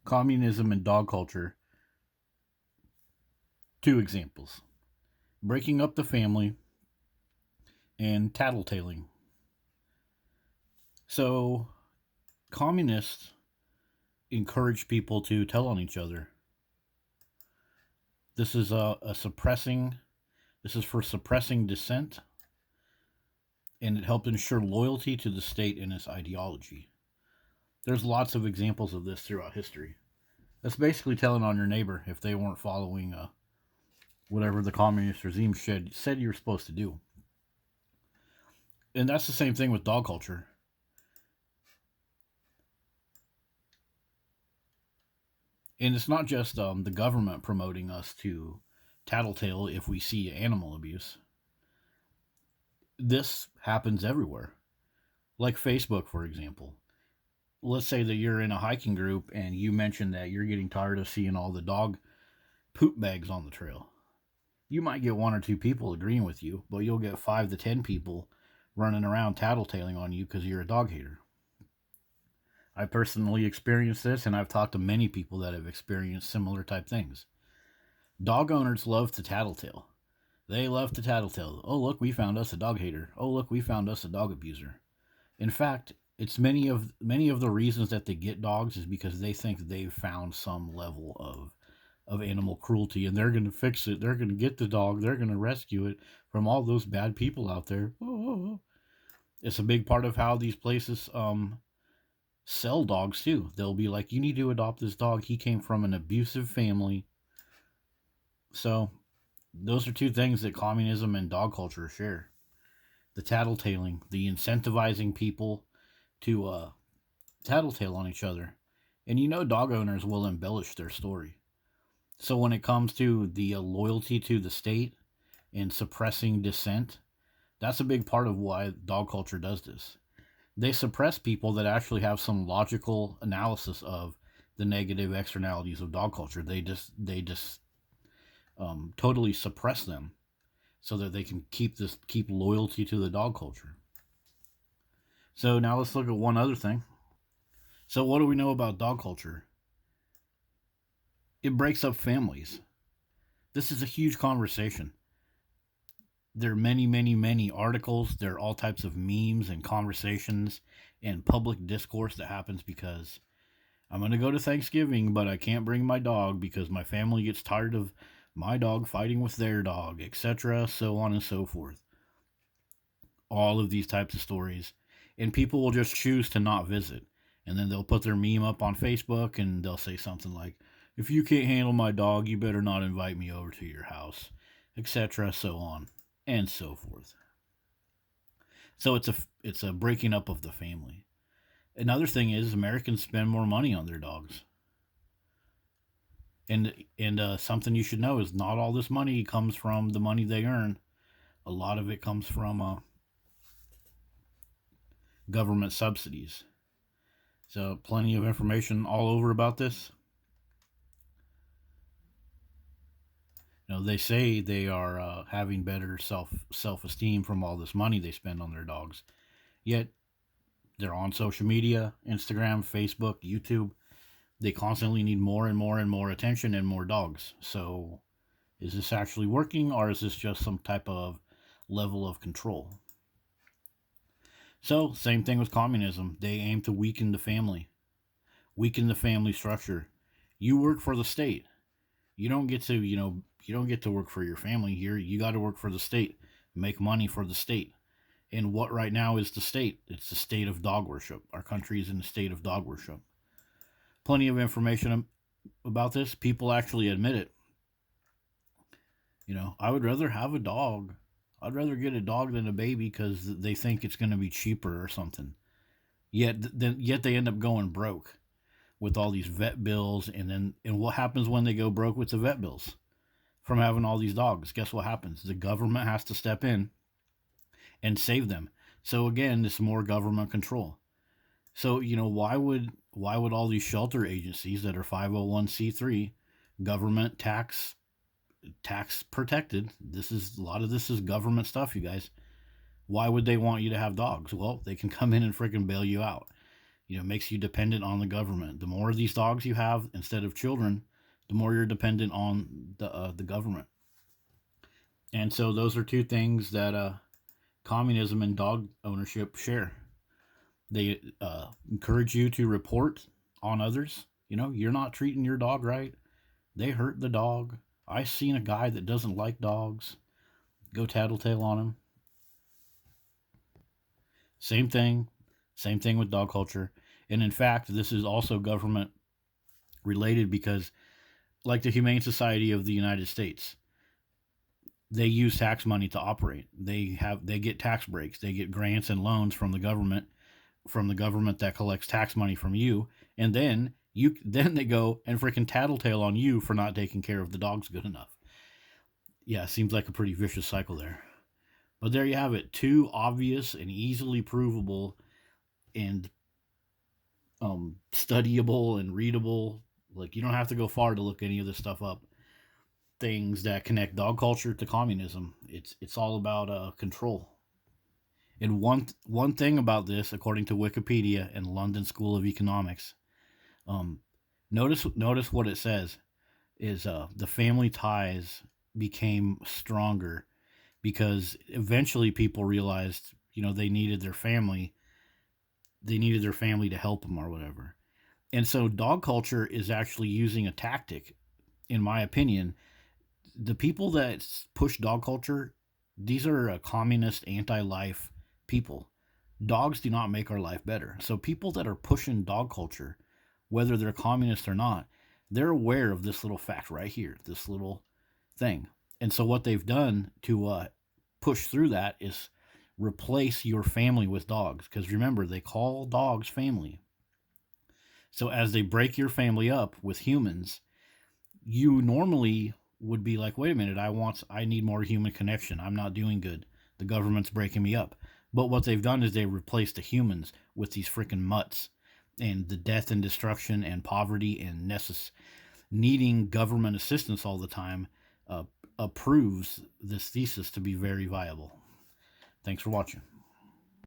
Communism and dog culture. Two examples: breaking up the family and tattletaling. So, communists encourage people to tell on each other. This is a suppressing. This is for suppressing dissent, and it helped ensure loyalty to the state and its ideology. There's lots of examples of this throughout history. That's basically telling on your neighbor if they weren't following whatever the communist regime said you were supposed to do. And that's the same thing with dog culture. And it's not just the government promoting us to tattletale if we see animal abuse. This happens everywhere. Like Facebook, for example. Let's say that you're in a hiking group and you mention that you're getting tired of seeing all the dog poop bags on the trail. You might get one or two people agreeing with you, but you'll get 5 to 10 people running around tattletaling on you because you're a dog hater. I personally experienced this, and I've talked to many people that have experienced similar type things. Dog owners love to tattletale. They love to tattletale. Oh, look, we found us a dog hater. Oh, look, we found us a dog abuser. In fact, it's many of the reasons that they get dogs is because they think they've found some level of animal cruelty, and they're going to fix it. They're going to get the dog. They're going to rescue it from all those bad people out there. Oh. It's a big part of how these places sell dogs too. They'll be like, you need to adopt this dog. He came from an abusive family. So those are two things that communism and dog culture share: the tattletaling, the incentivizing people to tattletale on each other. And dog owners will embellish their story. So when it comes to the loyalty to the state and suppressing dissent, that's a big part of why dog culture does this. They suppress people that actually have some logical analysis of the negative externalities of dog culture. They just totally suppress them so that they can keep loyalty to the dog culture. So now let's look at one other thing. So what do we know about dog culture? It breaks up families. This is a huge conversation. There are many, many, many articles. There are all types of memes and conversations and public discourse that happens because I'm going to go to Thanksgiving, but I can't bring my dog because my family gets tired of my dog fighting with their dog, etc., so on and so forth. All of these types of stories. And people will just choose to not visit. And then they'll put their meme up on Facebook and they'll say something like, if you can't handle my dog, you better not invite me over to your house, etc., so on and so forth. So it's a breaking up of the family. Another thing is Americans spend more money on their dogs. And something you should know is not all this money comes from the money they earn. A lot of it comes from government subsidies. So plenty of information all over about this. They say they are having better self esteem from all this money they spend on their dogs. Yet they're on social media, Instagram, Facebook, YouTube. They constantly need more and more and more attention and more dogs. So is this actually working, or is this just some type of level of control? So, same thing with communism. They aim to weaken the family structure. You work for the state. You don't get to, you don't get to work for your family here. You got to work for the state, make money for the state. And what right now is the state? It's the state of dog worship. Our country is in a state of dog worship. Plenty of information about this. People actually admit it. I would rather have a dog. I'd rather get a dog than a baby because they think it's going to be cheaper or something. Yet they end up going broke with all these vet bills, and what happens when they go broke with the vet bills from having all these dogs? Guess what happens? The government has to step in and save them. So again, this more government control. So why would all these shelter agencies that are 501c3 government tax protected? A lot of this is government stuff, you guys. Why would they want you to have dogs? Well, they can come in and freaking bail you out. Makes you dependent on the government. The more of these dogs you have instead of children, the more you're dependent on the government. And so those are two things that communism and dog ownership share. They encourage you to report on others. You're not treating your dog right. They hurt the dog. I seen a guy that doesn't like dogs. Go tattletale on him. Same thing. Same thing with dog culture. And in fact, this is also government related because, like the Humane Society of the United States, they use tax money to operate. They get tax breaks. They get grants and loans from the government that collects tax money from you, and then they go and freaking tattletale on you for not taking care of the dogs good enough. Yeah, seems like a pretty vicious cycle there. But there you have it. Two obvious and easily provable and studyable and readable. Like, you don't have to go far to look any of this stuff up. Things that connect dog culture to communism. It's all about control. And one thing about this, according to Wikipedia and London School of Economics, um, notice what it says is the family ties became stronger because eventually people realized they needed their family to help them or whatever. And so dog culture is actually using a tactic, in my opinion. The people that push dog culture, these are communist, anti-life people. Dogs do not make our life better. So people that are pushing dog culture, whether they're communist or not, they're aware of this little fact right here, this little thing. And so what they've done to push through that is replace your family with dogs. Because remember, they call dogs family. So as they break your family up with humans, you normally would be like, wait a minute, I need more human connection. I'm not doing good. The government's breaking me up. But what they've done is they replaced the humans with these freaking mutts, and the death and destruction and poverty and needing government assistance all the time approves this thesis to be very viable. Thanks for watching.